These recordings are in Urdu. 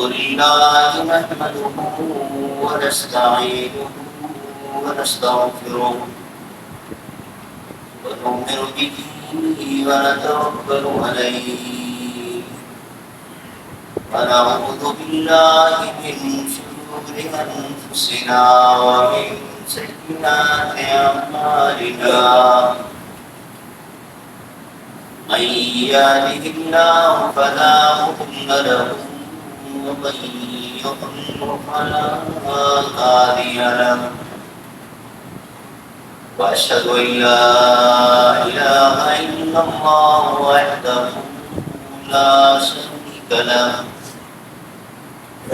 لله نحمده ونستعينه ونستغفره ونؤمن به ونتوكل عليه ونعوذ بالله من شرور أنفسنا ومن سيئات أعمالنا من يهده الله فلا مضل له ومن يضلل فلا هادي له وأشهد أن لا إله إلا الله وحده لا شريك له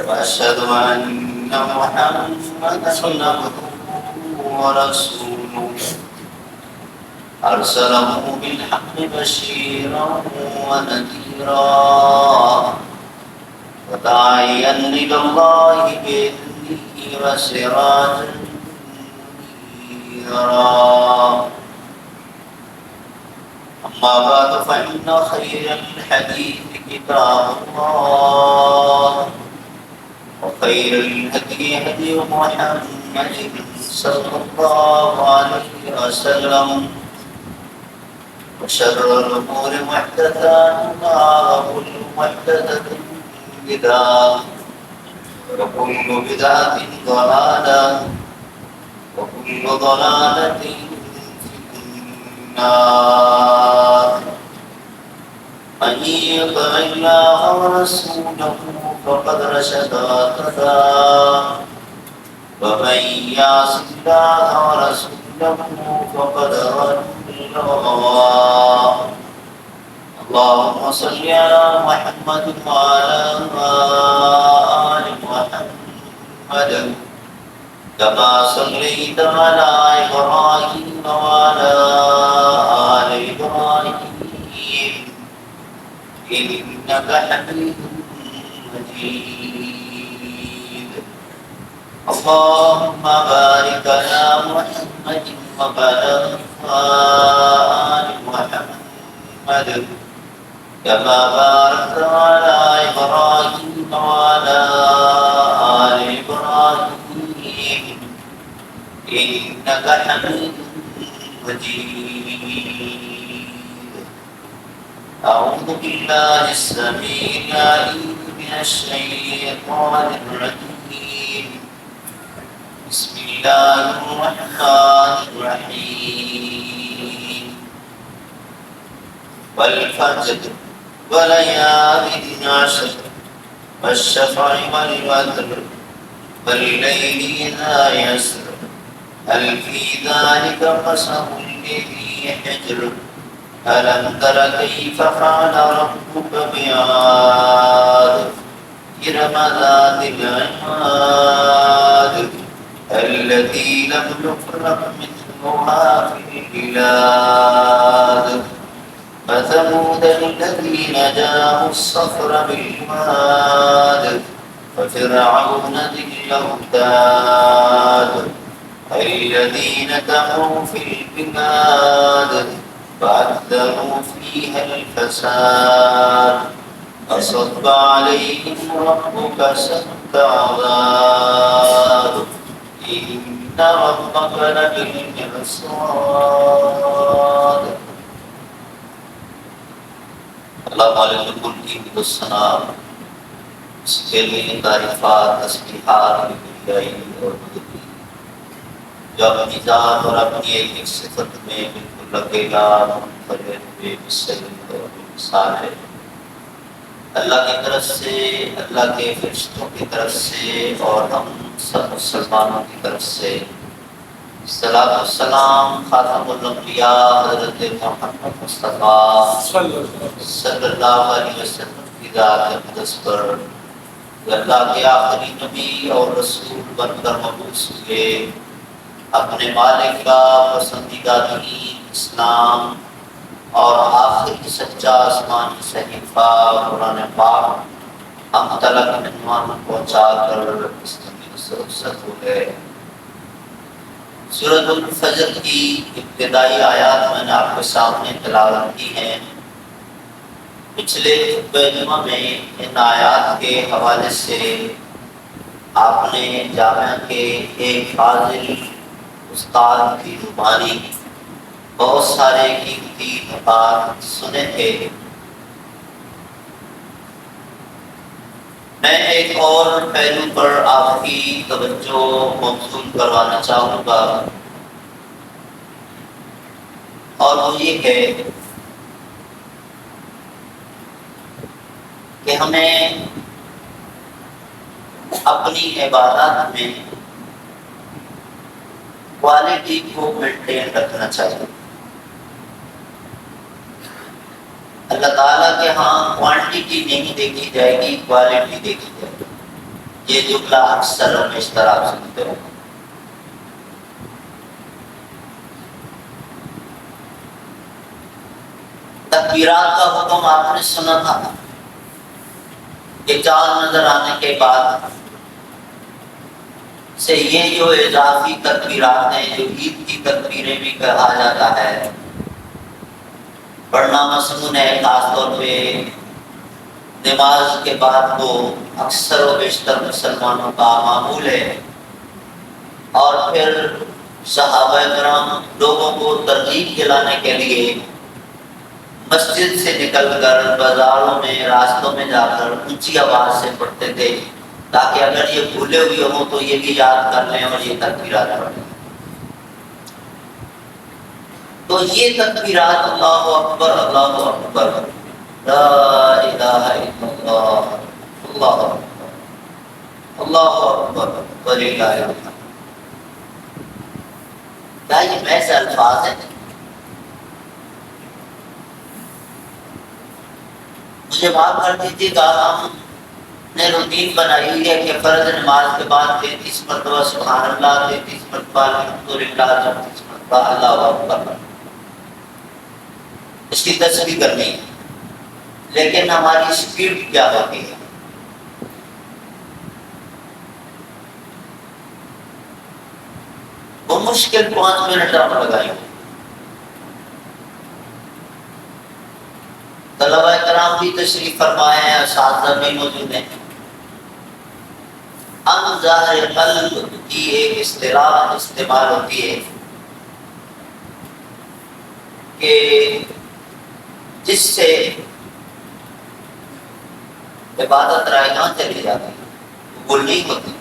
وأشهد أن محمدا عبده ورسوله أرسله بالحق بشيرا ونذيرا وداعيا إلى الله بإذنه وسراجا منيرا أما بعد فإن خير الحديث كتاب الله وخير الهدي هدي محمد صلى الله عليه وسلم وشر الأمور محدثاتها وكل محدثة بدعة وكل بدعة ضلالة وكل ضلالة في النار من يطع الله ورسوله فقد رشد واهتدى ومن يعص الله ورسوله فقد ضل. اللهم صل على محمد وعلى آل محمد كما صليت على إبراهيم وعلى آل إبراهيم إنك حميد مجيد. اللهم بارك على محمد وعلى آل محمد كما باركت على إبراهيم وعلى آل إبراهيم إنك حميد مجيد. أعوذ بالله السميع العليم من الشيطان الرجيم. بسم الله الرحمن الرحيم. والفجر وليال عشر والشفع والوتر والليل إذا يسر هل في ذلك قسم لذي حجر ألم تر كيف فعل ربك بعاد إرم ذات العماد التي لم يخلق مثلها في البلاد فثمود الذين جابوا الصخر بالواد وفرعون ذي الأوتاد الذين طغوا في البلاد فأكثروا فيها الفساد فصب عليهم ربك سوط عذاب إن ربك لبالمرصاد. اللہ مالک الملک کی ثنا اس کے لیے تعریفات تسبیحات کبریائی اور بزرگی جو اپنی ذات اور اپنی ایک ایک صفت میں بالکل اکیلا منفرد بے مثل اور بے مثال ہے. اللہ کی طرف سے، اللہ کے فرشتوں کی طرف سے اور ہم سب مسلمانوں کی طرف سے صلاۃ والسلام خاتم الانبیاء حضرت محمد مصطفیٰ صلی اللہ علیہ وسلم کی ذات اقدس پر اللہ کے آخری نبی اور رسول بن کر مبعوث ہوئے، اپنے مالک کا پسندیدہ دین اسلام اور آخری سچا آسمانی صحیفہ قرآن پاک ہم تلک عنوان پہنچا کر اس زمین سے رخصت ہوئے. سورۃ الفجر کی ابتدائی آیات میں نے آپ کے سامنے تلاوت کی ہیں۔ پچھلے جمعہ میں ان آیات کے حوالے سے آپ نے جامعہ کے ایک فاضل استاد کی زبانی بہت سارے قیمتی نکات سنے تھے۔ میں ایک اور پہلو پر آپ کی توجہ مبذول کروانا چاہوں گا، اور وہ یہ ہے کہ ہمیں اپنی عبادات میں کوالٹی کو مینٹین رکھنا چاہیے۔ اللہ تعالیٰ کے ہاں کوانٹٹی نہیں دیکھی جائے گی، کوالٹی دیکھی جائے گی۔ یہ جملہ اکثر ہمیشہ آپ سنتے ہو۔ تکبیرات کا حکم آپ نے سنا تھا کہ چاند نظر آنے کے بعد سے یہ جو اضافی تکبیرات ہیں، جو عید کی تکبیریں بھی کہا جاتا ہے، پڑھنا مسنون ہے۔ خاص طور پہ نماز کے بعد تو اکثر و بیشتر مسلمانوں کا معمول ہے، اور پھر صحابہ کرام لوگوں کو ترغیب دلانے کے لیے مسجد سے نکل کر بازاروں میں، راستوں میں جا کر اونچی آواز سے پڑھتے تھے، تاکہ اگر یہ بھولے ہوئے ہوں تو یہ بھی یاد کر لیں اور یہ تکبیرات پڑھ لیں۔ تو یہ تکبیرات اللہ اکبر، اللہ اکبر، لا الہ الا اللہ، اللہ اکبر، اللہ اکبر وللہ الحمد، کیا یہ محض الفاظ ہیں؟ مجھے معاف کر دیجیے گا، ہم نے روٹین بنائی ہوئی ہے کہ فرض نماز کے بعد 33 مرتبہ سبحان اللہ، 33 مرتبہ الحمدللہ، 33 مرتبہ اللہ اکبر، اس کی تسبیح کرنی ہے۔ لیکن ہماری اسپیڈ کیا ہوتی ہے؟ وہ مشکل 5 منٹ ہم لگائیں گے۔ طلبہ کرام بھی تشریف فرمائے ہیں، اساتذہ بھی موجود ہیں۔ ظاہر قلب کی ایک اصطلاح استعمال ہوتی ہے کہ جس سے عبادت رائگاں چلی جاتی ہے، وہ نہیں ہوتی۔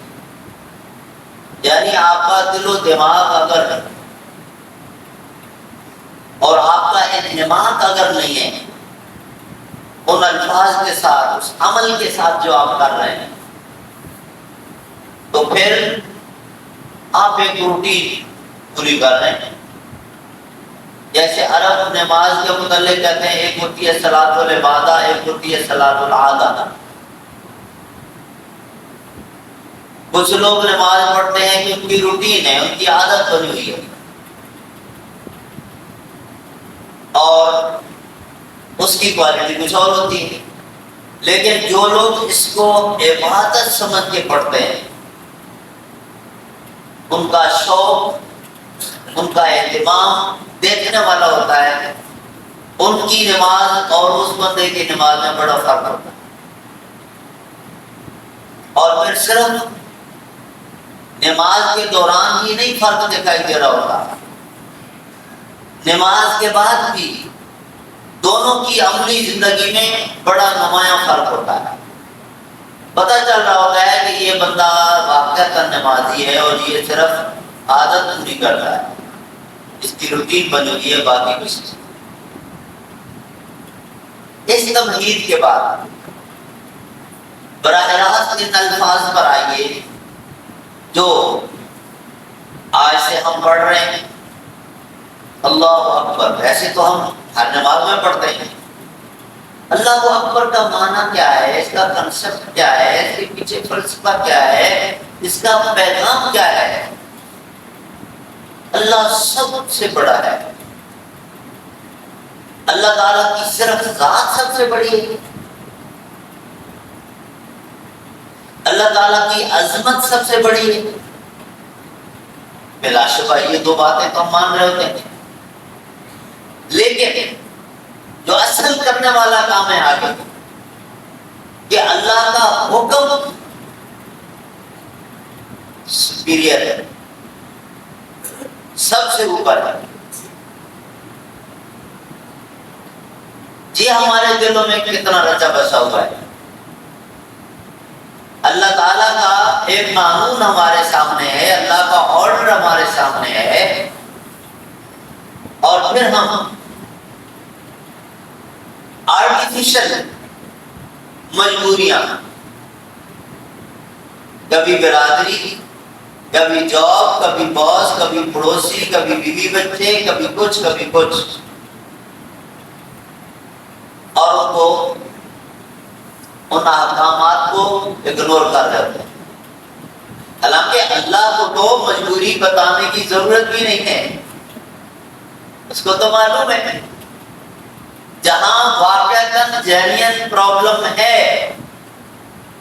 یعنی آپ کا دل و دماغ اگر اور آپ کا انہماک اگر نہیں ہے ان الفاظ کے ساتھ، اس عمل کے ساتھ جو آپ کر رہے ہیں، تو پھر آپ ایک روٹین پوری کر رہے ہیں۔ جیسے عرب نماز کے متعلق کہتے ہیں، ایک ہوتی ہے صلاۃ العبادہ، ایک ہوتی ہے صلاۃ العادہ۔ کچھ لوگ نماز پڑھتے ہیں کہ ان کی روٹین ہے، ان کی عادت بنی ہوئی ہے، اور اس کی کوالٹی کچھ اور ہوتی ہے۔ لیکن جو لوگ اس کو عبادت سمجھ کے پڑھتے ہیں، ان کا شوق، ان کا اہتمام دیکھنے والا ہوتا ہے، ان کی نماز اور اس بندے کی نماز میں بڑا فرق ہوتا ہے۔ اور پھر صرف نماز کے دوران ہی نہیں فرق دکھائی دے رہا ہوتا، نماز کے بعد بھی دونوں کی عملی زندگی میں بڑا نمایاں فرق ہوتا ہے۔ پتہ چل رہا ہوتا ہے کہ یہ بندہ واقعتاً نمازی ہے اور یہ صرف عادت پوری کرتا ہے، اس کی روٹین بنی ہوئی ہے، باقی کچھ نہیں۔ اس تمہید کے بعد براہ راست ان الفاظ پر آئیے جو آج سے ہم پڑھ رہے ہیں۔ اللہ اکبر، ویسے تو ہم ہر نماز میں پڑھتے ہیں۔ اللہ اکبر کا معنی کیا ہے، اس کا کنسپٹ کیا ہے، اس کے پیچھے فلسفہ کیا ہے، اس کا پیغام کیا ہے؟ اللہ سب سے بڑا ہے، اللہ تعالیٰ کی صرف ذات سب سے بڑی ہے، اللہ تعالیٰ کی عظمت سب سے بڑی ہے۔ بلا شبہ یہ دو باتیں تو ہم مان رہے ہوتے ہیں، لیکن جو اصل کرنے والا کام ہے آگے کہ اللہ کا حکم سپیریئر ہے، سب سے اوپر ہے۔ جی ہمارے دلوں میں کتنا رچا بسا ہوا ہے، اللہ تعالیٰ کا ایک قانون ہمارے سامنے ہے، اللہ کا آرڈر ہمارے سامنے ہے، اور پھر ہم آرٹیفیشل مجبوریاں، کبھی برادری، کبھی جاب، کبھی باس، کبھی پڑوسی، کبھی بیوی بچے، کبھی کچھ، اور ان کو ان احکامات کو اگنور کر دیتے ہیں۔ حالانکہ اللہ کو تو مجبوری بتانے کی ضرورت بھی نہیں ہے، اس کو تو معلوم ہے۔ جہاں واقعتاً جینین پرابلم ہے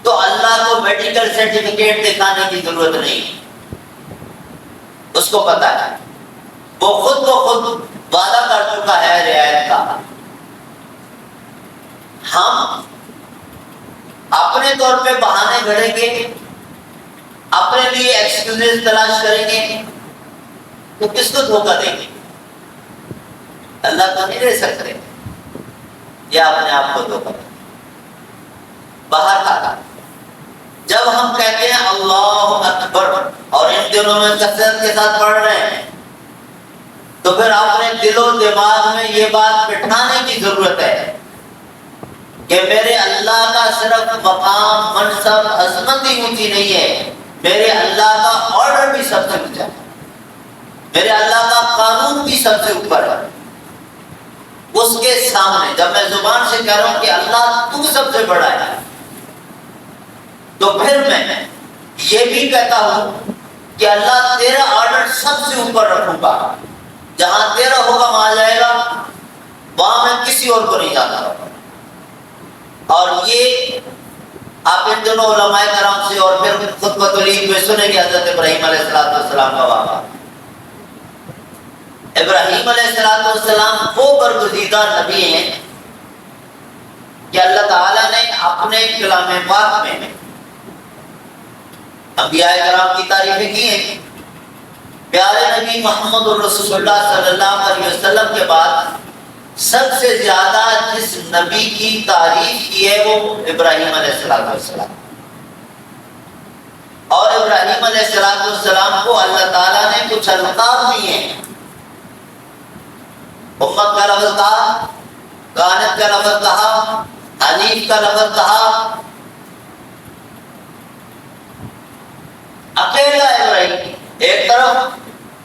تو اللہ کو میڈیکل سرٹیفکیٹ دکھانے کی ضرورت نہیں، اس کو پتا ہے، وہ خود وعدہ کر چکا ہے رعایت کا۔ ہم اپنے طور پہ بہانے گھڑیں گے، اپنے لیے ایکسکیوزز تلاش کریں گے، تو کس کو دھوکہ دیں گے؟ اللہ تو نہیں دے سکتے، یا اپنے آپ کو دھوکہ دیں۔ باہر کا جب ہم کہتے ہیں اللہ اکبر اور ان دنوں میں کثرت کے ساتھ پڑھ رہے ہیں، تو پھر اپنے دل و دماغ میں یہ بات بٹھانے کی ضرورت ہے کہ میرے اللہ کا صرف مقام، منصب، عظمت ہی اونچی نہیں ہے، میرے اللہ کا آرڈر بھی سب سے اونچا ہے، میرے اللہ کا قانون بھی سب سے اوپر ہے۔ اس کے سامنے جب میں زبان سے کہہ رہا ہوں کہ اللہ تو سب سے بڑا ہے، تو پھر میں یہ بھی کہتا ہوں کہ اللہ تیرا آرڈر سب سے اوپر رکھوں گا، جہاں تیرا حکم آ جائے گا وہاں میں کسی اور کو نہیں جاتا۔ اور یہ آپ ان دونوں علماء کرام سے اور پھر خطبۃ العید میں سنیں گے حضرت ابراہیم علیہ السلام کا واقعہ۔ ابراہیم علیہ السلام وہ برگزیدہ نبی ہیں کہ اللہ تعالیٰ نے اپنے کلام پاک میں انبیاء کرام کی تعریفیں کی ہیں۔ پیارے نبی محمد رسول اللہ صلی اللہ علیہ وسلم کے بعد سب سے زیادہ جس نبی کی تعریف کی ہے وہ ابراہیم علیہ السلام، اور ابراہیم علیہ السلام کو اللہ تعالیٰ نے کچھ القاب دیے ہیں۔ امت کا لفظ کہا، کانت کا لفظ کہا، حنیف کا لفظ کہا، اکیلا ابراہیم ایک طرف،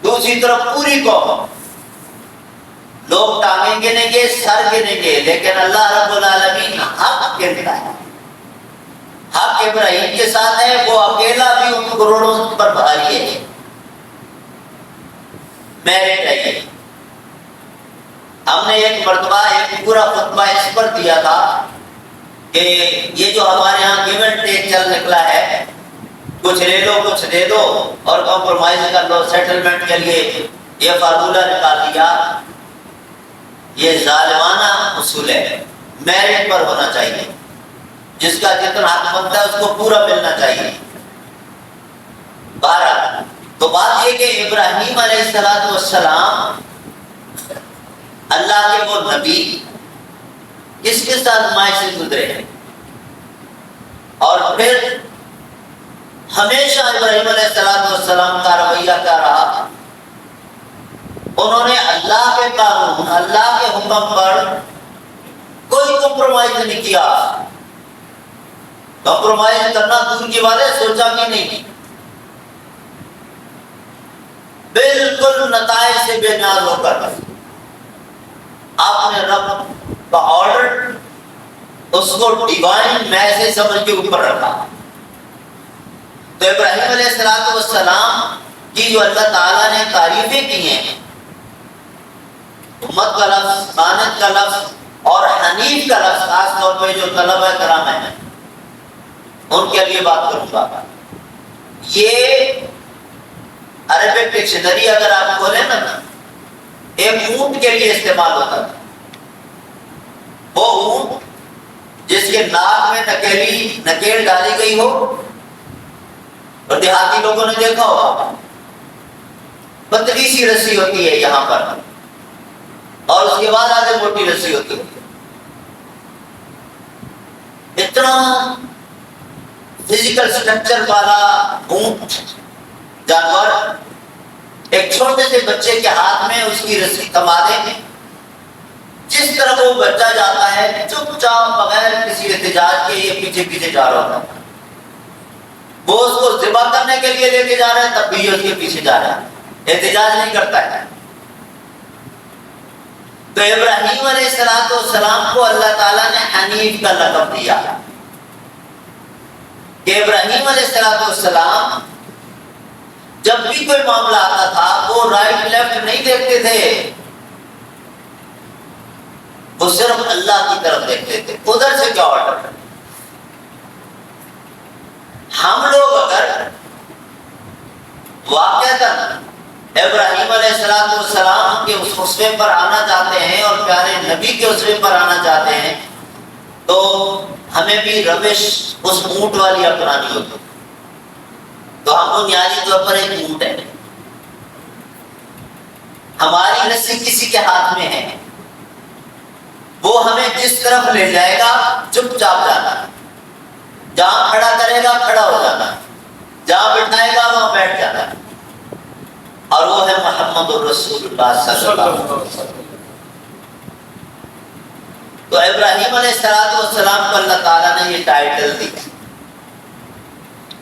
دوسری طرف پوری قوم، لوگ ٹانگیں گنیں گے، سر گنیں گے، لیکن اللہ رب العالمین حق گنتا ہے، حق ابراہیم کے ساتھ ہے، وہ اکیلا بھی ان کروڑوں پر بھاری ہے، میرٹ ہے یہ۔ ہم نے ایک مرتبہ ایک پورا خطبہ اس پر دیا تھا کہ یہ جو ہمارے ہاں گیو اینڈ ٹیک چل نکلا ہے، کچھ لے لو کچھ دے دو اور کمپرومائز کر لو، سیٹلمنٹ کے لیے یہ فارمولہ نکال دیا، یہ ظالمانہ اصول ہے۔ میرٹ پر ہونا چاہیے، جس کا جتنا حق بنتا ہے اس کو پورا ملنا چاہیے۔ بہرحال تو بات یہ کہ ابراہیم علیہ السلام اللہ کے وہ نبی کس کے ساتھ مائع سے گزرے ہیں، اور پھر ہمیشہ ابراہیم علیہ السلام کا رویہ کیا رہا؟ انہوں نے اللہ کے قانون، اللہ کے حکم پر کوئی کمپرومائز نہیں کیا، کمپرومائز کرنا دور کی بات ہے، سوچا بھی نہیں، بالکل نتائج سے بے نیاز ہو کر آپ نے رب کا آرڈر اس کو ڈیوائن میسج سمجھ کے اوپر رکھا۔ تو ابراہیم علیہ السلام کی جو اللہ تعالیٰ نے تعریفیں کی ہیں، امت کا لفظ، قانت کا لفظ اور حنیف کا لفظ، خاص طور پہ جو طلبہ کرام ہیں ان کے لیے بات کروں گا۔ یہ عربک ڈکشنری اگر آپ کھولیں نا، ایک اونٹ کے لیے استعمال ہوتا تھا، وہ اونٹ جس کے ناک میں نکیل ڈالی گئی ہو، اور دیہاتی لوگوں نے دیکھا ہوگا پتلی سی رسی ہوتی ہے یہاں پر، اور اس کے بعد آگے موٹی رسی ہوتی ہے. اتنا فزیکل سٹرکچر والا اونٹ جانور ایک چھوٹے سے بچے کے ہاتھ میں اس کی رسی تھما دیں، جس طرح وہ بچہ جاتا ہے چپ چاپ بغیر کسی احتجاج کے یہ پیچھے پیچھے جا رہا ہوتا ہے. وہ اس کو ذبح کرنے کے لیے لے کے جا رہا ہے، تب بھی یہ اس کے پیچھے جا رہا ہے، احتجاج نہیں کرتا ہے. تو ابراہیم علیہ السلام کو اللہ تعالیٰ نے حنیف کا لقب دیا کہ ابراہیم علیہ السلام جب بھی کوئی معاملہ آتا تھا وہ رائٹ لیفٹ نہیں دیکھتے تھے، وہ صرف اللہ کی طرف دیکھتے تھے، ادھر سے کیا آرڈر. ہم لوگ اگر واقعتاً ابراہیم علیہ السلام کے اس اسوے پر آنا چاہتے ہیں اور پیارے نبی کے اسوے پر آنا چاہتے ہیں تو ہمیں بھی روش اس اونٹ والی اپنانی ہوتی. تو ہم بنیادی طور پر ایک اونٹ ہے، ہماری رسی کسی کے ہاتھ میں ہے، وہ ہمیں جس طرف لے جائے گا چپ چاپ جانا ہے، جہاں کھڑا کرے گا کھڑا ہو جانا ہے، جہاں بٹھائے گا وہاں بیٹھ جانا ہے. اور وہ ہے محمد رسول اللہ صلی اللہ علیہ وسلم. تو ابراہیم علیہ السلام کو اللہ تعالیٰ نے یہ ٹائٹل دی.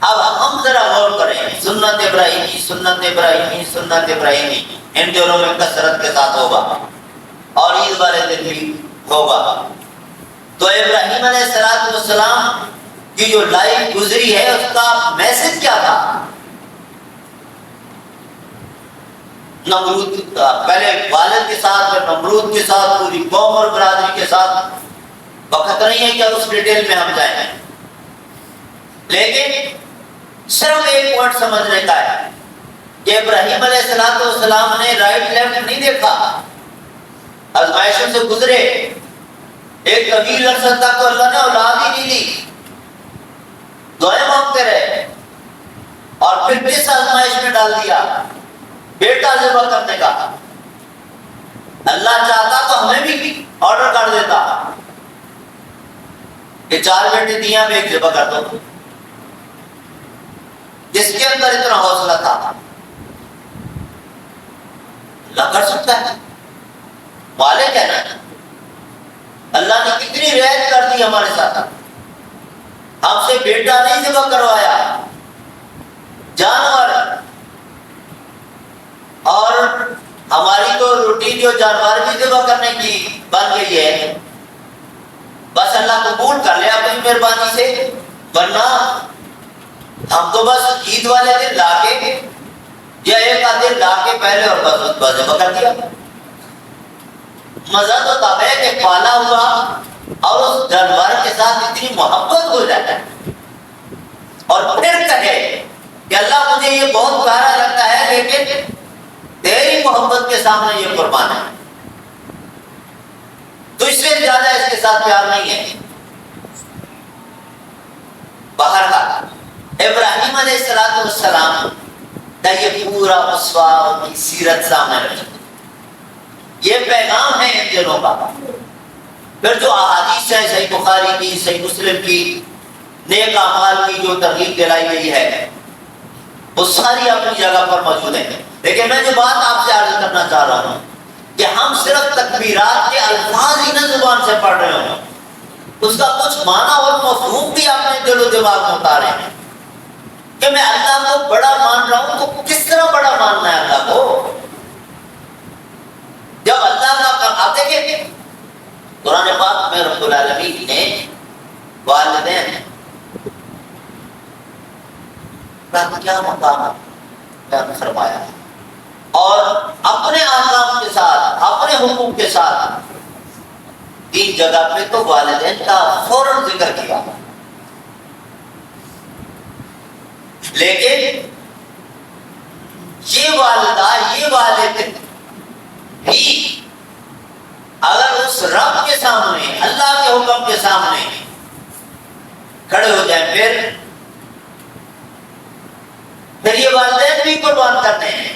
اب ہم ذرا غور کریں، سنت ابراہیمی سنت ابراہیمی سنت ابراہیمی ان دونوں میں کثرت کے ساتھ ہوگا اور عید والے دن بھی ہوگا. تو ابراہیم علیہ السلام کی جو لائف گزری ہے اس کا میسج کیا تھا؟ نمرود کا پہلے والد کے ساتھ پھر نمرود کے ساتھ پوری قوم اور برادری کے ساتھ. وقت نہیں ہے کہ اس ڈیٹیل میں ہم جائیں، لیکن صرف ایک پوائنٹ سمجھنے کا ہے کہ ابراہیم علیہ السلام نے رائٹ لیفٹ نہیں دیکھا، آزمائشوں سے گزرے. ایک طویل عرصہ تک تو اللہ نے اولاد ہی نہیں دی، دعائیں مانگتے رہے، اور پھر کس آزمائش میں ڈال دیا؟ بیٹا ذبح کرنے کا. اللہ چاہتا تو ہمیں بھی آرڈر کر دیتا کہ 4 بیٹے دیا میں ایک ذبح کر دو. جس کے اندر اتنا حوصلہ تھا اللہ کر سکتا ہے، مالک ہے نا. اللہ نے کتنی رعایت کر دی ہمارے ساتھ، ہم سے بیٹا نہیں ذبح کروایا، جانور. اور ہماری تو روٹین جو جانور بھی ذبح کرنے کی بن گئی ہے، بس اللہ قبول کر لیا اپنی مہربانی سے. ورنہ ہم تو بس عید والے دن لا کے یا ایک آدھ دن لا کے پہلے اور بس ذبح کر دیا. مزہ تو تب ہے کہ پالا ہوا اور اس جانور کے ساتھ اتنی محبت ہو جاتا ہے اور پھر کہے کہ اللہ مجھے یہ بہت پیارا لگتا ہے لیکن تیری محبت کے سامنے یہ قربان ہے. تو اس سے زیادہ اس کے ساتھ پیار نہیں ہے. بہرحال ابراہیم علیہ السلام کا یہ پورا اسوہ ان کی سیرت سامنے رکھتے، یہ پیغام ہے ان دنوں کا. پھر جو احادیث ہیں صحیح بخاری کی، صحیح مسلم کی، نیک اعمال کی جو ترغیب دلائی گئی ہے وہ ساری اپنی جگہ پر موجود ہیں. لیکن میں جو بات آپ سے عرض کرنا چاہ رہا ہوں کہ ہم صرف تکبیرات کے الفاظ ہی نہ زبان سے پڑھ رہے ہوں، اس کا کچھ معنی اور مفہوم بھی اپنے دل و دماغ میں اتارے ہیں کہ میں اللہ کو بڑا مان رہا ہوں تو کس طرح بڑا ماننا ہے اللہ کو. جب اللہ کا آپ دیکھیں قرآن پاک میں رب العالمین نے والدین کا کیا مقام بیان فرمایا اور اپنے احکام کے ساتھ اپنے حقوق کے ساتھ 3 جگہ پہ تو والدین کا فوراً ذکر کیا. لیکن یہ والدہ یہ والد بھی اگر اس رب کے سامنے اللہ حکم کے سامنے کھڑے ہو جائیں، پھر یہ والدین بھی قربان کرنے ہیں،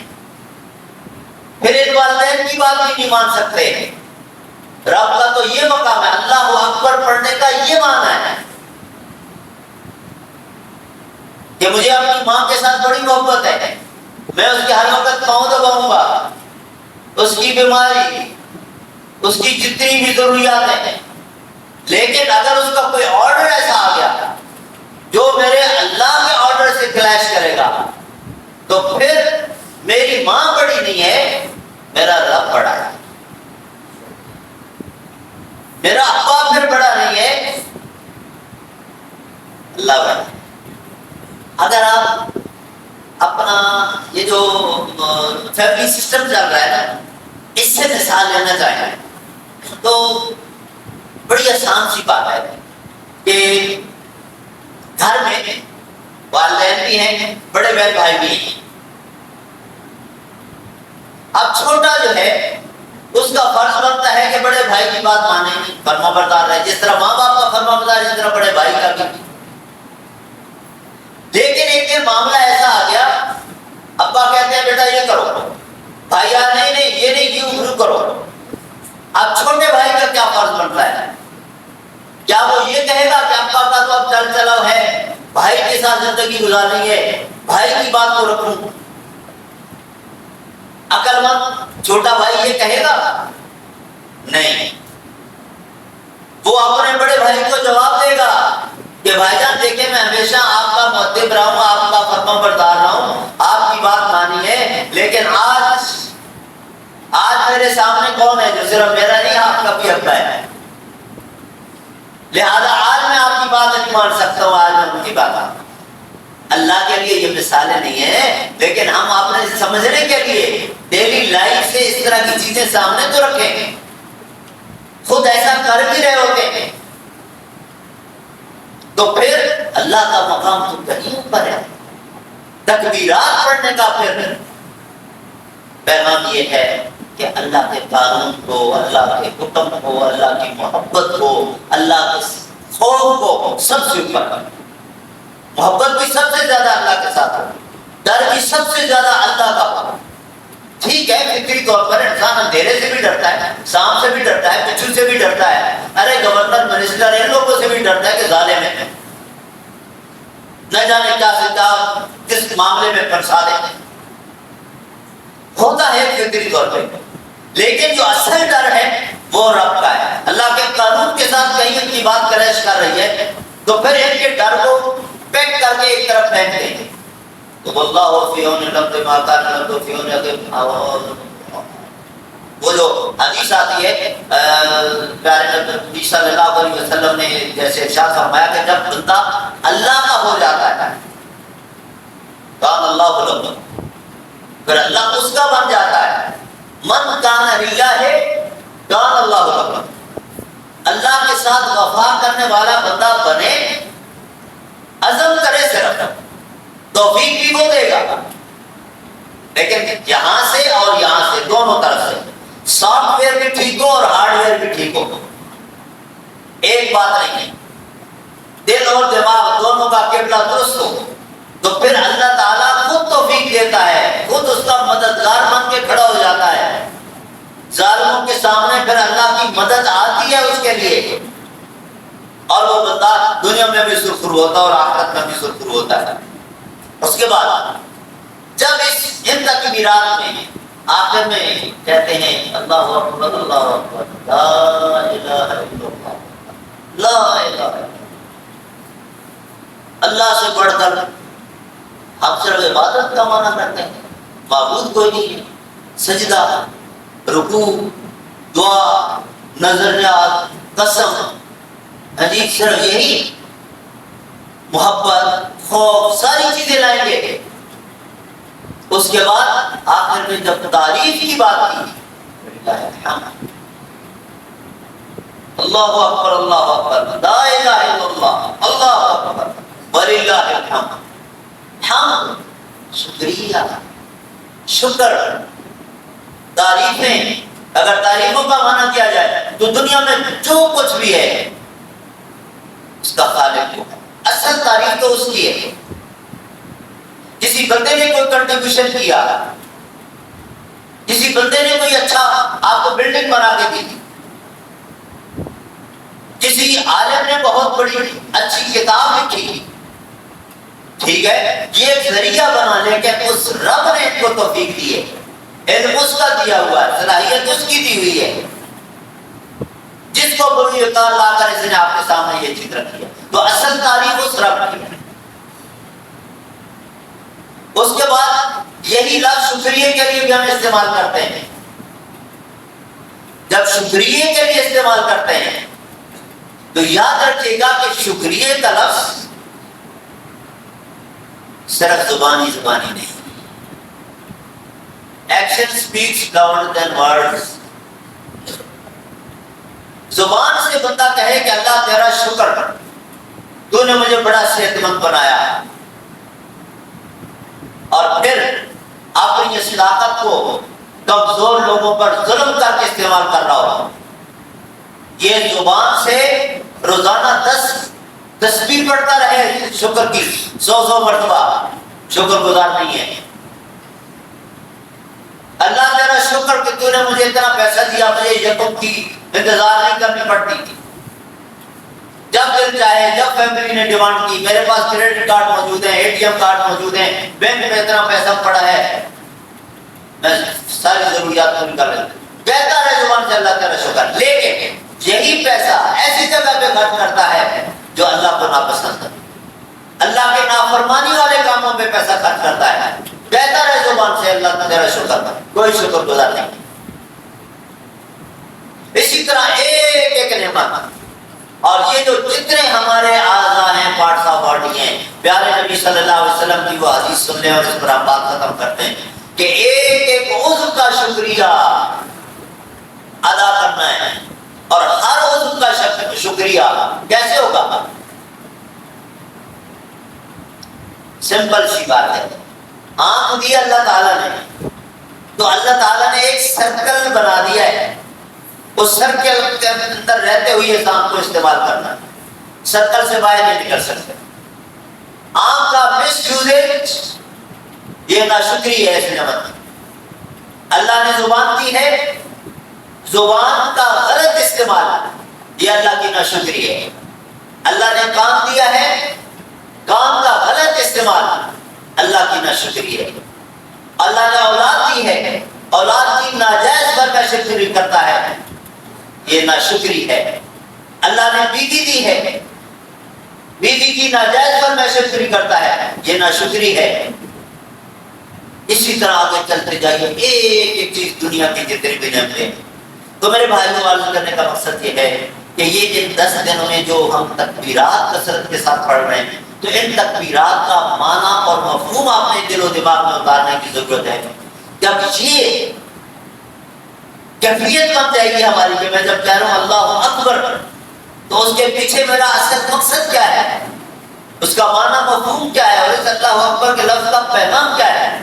پھر ان والدین کی بات بھی نہیں مان سکتے۔ رب کا تو یہ مقام ہے، اللہ اکبر پڑھنے کا یہ معنی ہے کہ مجھے اپنی ماں کے ساتھ بڑی محبت ہے، میں اس کی ہر وقت پاؤں دباؤں گا، اس کی بیماری، اس کی جتنی بھی ضروریات ہیں، لیکن اگر اس کا کوئی آرڈر ایسا آ گیا جو میرے اللہ کے آرڈر سے کلیش کرے گا تو پھر میری ماں بڑی نہیں ہے، میرا رب بڑا ہے، میرا ابا پھر بڑا نہیں ہے، اللہ بڑا ہے۔ اگر آپ اپنا یہ جو فیملی سسٹم چل رہا ہے نا، اس سے مثال لینا چاہیں تو بڑی آسان سی بات ہے کہ گھر میں والدین بھی ہیں، بڑے بہن بھائی بھی ہیں۔ اب چھوٹا جو ہے اس کا فرض بنتا ہے کہ بڑے بھائی کی بات مانے، فرما بردار رہے، جس طرح ماں باپ کا فرما بردار، جس طرح بڑے بھائی کا بھی۔ لیکن ایک دن معاملہ ایسا آ گیا، ابا کہتے ہیں بیٹا یہ کرو، بھائی یار نہیں نہیں یہ نہیں، یوں کرو۔ اب چھوٹے بھائی کا کیا فرض بنتا ہے؟ کیا وہ یہ کہے گا کہ ابا کا تو اب چل چلاؤ ہے، بھائی کے ساتھ زندگی گزارنی ہے، بھائی کی بات کو رکھوں؟ عقل مند چھوٹا بھائی یہ کہے گا؟ نہیں، وہ اپنے بڑے بھائی کو جواب دے گا کہ بھائی جان دیکھیں میں ہمیشہ آپ کا مؤدب رہا ہوں، آپ کا فرما بردار رہا ہوں، آپ کی بات مانی ہے، لیکن آج میرے سامنے کون ہے جو صرف میرا نہیں آپ کا بھی ابا ہے، لہذا آج میں آپ کی بات نہیں مان سکتا ہوں، آج میں ان کی بات آتا ہوں۔ اللہ کے لیے یہ مثالیں نہیں ہیں، لیکن ہم اپنے سمجھنے کے لیے ڈیلی لائف سے اس طرح کی چیزیں سامنے تو رکھیں، خود ایسا کر بھی رہے ہوتے ہیں تو پھر اللہ کا مقام تو کہیں اوپر ہے۔ تکبیرات پڑھنے کا پھر پیغام یہ ہے کہ اللہ کے قانون کو، اللہ کے حکم کو، اللہ کی محبت کو، اللہ کے خوف کو سب سے اوپر کریں۔ محبت بھی سب سے زیادہ اللہ کے ساتھ ہو، ڈر بھی سب سے زیادہ اللہ کا ہو۔ ٹھیک ہے فطری طور پر انسان اندھیرے سے بھی ڈرتا ہے، سانپ سے بھی ڈرتا ہے، بچھو سے بھی ڈرتا ہے، ارے گورنر منسٹر ان لوگوں سے بھی ڈرتا ہے کہ ظالم ہے، نہ جانے کیا سکتا کس معاملے میں پھنسا دے، ہوتا ہے فطری طور پہ۔ لیکن جو اصل ڈر ہے وہ رب کا ہے، اللہ کے قانون کے ساتھ کہیں ان کی بات کلیش کر رہی ہے تو پھر ان کے ڈر کو پیک کر کے ایک طرف پھینک دیں گے۔ تو واللہ فی عون العبد ما کان العبد فی عون اخیہ، وہ جو حدیث آتی ہے پیارے نبی صلی اللہ علیہ وسلم نے جیسے ارشاد فرمایا کہ جب بندہ اللہ کا ہو جاتا ہے کان اللہ له، پھر اللہ اس کا بن جاتا ہے۔ من کان للہ کان اللہ له، اللہ کے ساتھ وفا کرنے والا بندہ بنے، عزم کرے صرف، توفیق بھی وہ دے گا، لیکن یہاں سے اور یہاں سے دونوں طرف سے، سافٹ ویئر بھی ٹھیک ہو اور ہارڈ ویئر بھی ٹھیک ہو، ایک بات نہیں ہے، دل اور دماغ دونوں کا قبلہ درست ہو تو پھر اللہ تعالیٰ خود توفیق دیتا ہے، خود اس کا مددگار بن کے کھڑا ہو جاتا ہے۔ ظالموں کے سامنے پھر اللہ کی مدد آتی ہے اس کے لیے، اور وہ بندہ دنیا میں بھی سرخرو ہوتا ہے اور آخرت میں بھی سرخرو ہوتا ہے۔ اس کے بعد جب ان تکبیرات میں آخر میں کہتے ہیں اللہ اکبر اللہ اکبر لا الہ الا اللہ لا الہ الا اللہ، اللہ سے بڑھ کر ہم صرف عبادت کا معنی کرتے ہیں، معبود کوئی نہیں ہے، سجدہ، رکوع، دعا، نظریات، قسم، حدیث، صرف یہی محبت، خوف، ساری چیزیں لائیں گے۔ اس کے بعد آخر میں جب تعریف کی بات کی، اللہ اکبر اللہ اکبر لا الہ الا اللہ اللہ اکبر وللہ الحمد، حمد شکریہ، شکر، تعریفیں۔ اگر تعریفوں کا معنی کیا جائے تو دنیا میں جو کچھ بھی ہے اصل تعریف تو اس کی ہے. کسی بندے نے کوئی کنٹریبیوشن کیا، کسی بندے نے کوئی اچھا آپ کو بلڈنگ بنا کے دی، کسی عالم نے بہت بڑی اچھی کتاب لکھی، ٹھیک ہے، یہ ایک ذریعہ بنا لے کہ اس رب نے ان کو توفیق دی ہے، علم اس کا دیا ہوا ہے، صلاحیت اس کی دی ہوئی ہے، جس کو بڑی اتار لا کر اس نے آپ کے سامنے یہ چیز رکھی ہے. تو اصل تعریف اس رب کی ہے. اس کے بعد یہی لفظ شکریہ کے لیے بھی ہم استعمال کرتے ہیں. جب شکریہ کے لیے استعمال کرتے ہیں تو یاد رکھیے گا کہ شکریہ کا لفظ صرف زبانی نہیں. Action speaks louder than words. زبان سے بندہ کہے کہ اللہ تیرا شکر، تو نے مجھے بڑا صحت مند بنایا، اور پھر اپنی اس طاقت کو کمزور لوگوں پر ظلم کر کے استعمال کر رہا ہو. یہ زبان سے روزانہ 10 تسبیح پڑھتا رہے شکر کی 100 مرتبہ، شکر گزار نہیں ہے. اللہ تیرا شکر کہ تو نے مجھے اتنا پیسہ دیا، مجھے یکم کی انتظار نہیں کرنی پڑتی تھی. جب دل چاہے، جب فیملی نے ڈیمانڈ کی، میرے پاس کریڈٹ کارڈ موجود ہیں، اے ٹی ایم کارڈ موجود ہیں، بینک میں اتنا پیسہ پڑا ہے، میں ساری ضروریات پوری کر لیتا ہوں. کہتا ہے زبان سے اللہ تیرا شکر، لیکن یہی پیسہ ایسی جگہ پہ خرچ کرتا ہے جو اللہ کو ناپسند ہے، اللہ کے نافرمانی والے کاموں پہ پیسہ خرچ کرتا ہے. کہتا ہے زبان سے اللہ تیرا شکر، کوئی شکر گزار نہیں. اسی طرح ایک ایک نعمت، اور یہ جو جتنے ہمارے اعضاء ہیں، پارٹس آف باڈی ہیں، پیارے نبی صلی اللہ علیہ وسلم کی وہ حدیث سن لیں اور اس پر ہم بات ختم کرتے ہیں کہ ایک ایک عضو کا شکریہ ادا کرنا ہے. اور ہر عضو کا شکریہ کیسے ہوگا؟ سمپل سی بات ہے. آنکھ دی اللہ تعالیٰ نے، تو اللہ تعالیٰ نے ایک سرکل بنا دیا ہے، اس سرکل کے اندر رہتے ہوئے اس آنکھ کو استعمال کرنا، سرکل سے باہر نہیں نکل سکتے. آنکھ کا مس یوزیج یہ ناشکری ہے اس نعمت کی. اللہ نے زبان دی ہے، زبان کا غلط استعمال یہ اللہ کی ناشکری ہے. اللہ نے کان دیا ہے، کان کا غلط استعمال اللہ کی ناشکری ہے. اللہ نے اولاد دی ہے، اولاد کی ناجائز پر کا شکر کرتا ہے، یہ ناشکری ہے. اللہ نے بیوی دی ہے، بیوی کی ناجائز پر میں شکر کرتا ہے، یہ ناشکری ہے. اسی طرح آگے چلتے جائیے، ایک ایک چیز دنیا کی جتنی بھی نعمتیں ہیں. تو میرے بھائیوں عرض کرنے کا مقصد یہ ہے کہ یہ جن 10 دنوں میں جو ہم تکبیرات کثرت کے ساتھ پڑھ رہے ہیں، تو ان تکبیرات کا معنی اور مفہوم اپنے دل و دماغ میں اتارنے کی ضرورت ہے. جب یہ کیفیت بن جائے گی ہماری کہ میں جب کہہ رہا ہوں اللہ اکبر، تو اس کے پیچھے میرا اصل مقصد کیا ہے، اس کا معنی مفہوم کیا ہے، اور اس اللہ اکبر کے لفظ کا پیغام کیا ہے،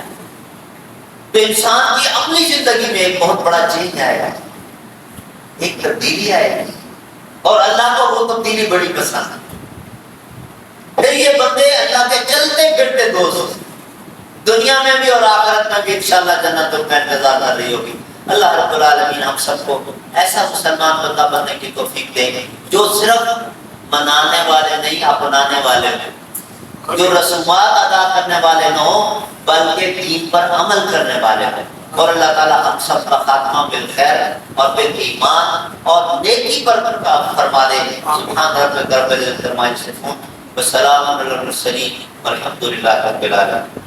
تو انسان کی اپنی زندگی میں ایک بہت بڑا چینج آئے گا، ایک تبدیلی آئے گی، اور اللہ کو وہ تبدیلی بڑی پسند ہے. پھر یہ بندے اللہ کے چلتے پھرتے دوست دنیا میں بھی اور آخرت میں بھی انشاءاللہ جنت کا انتظار کر رہی ہوگی. اللہ رب العالمین ہم سب کو ایسا مسلمان بندہ بننے کی توفیق دے جو صرف منانے والے نہیں، اپنانے والے ہوں، جو رسومات ادا کرنے والے نہ ہوں بلکہ دین پر عمل کرنے والے ہوں. اور اللہ تعالیٰ ہم سب کا خاتمہ بالخیر اور بالایمان اور نیکی پر فرما دے. سبحان ربک رب العزت عما یصفون، والسلام علی المرسلین والحمد للہ رب العالمین.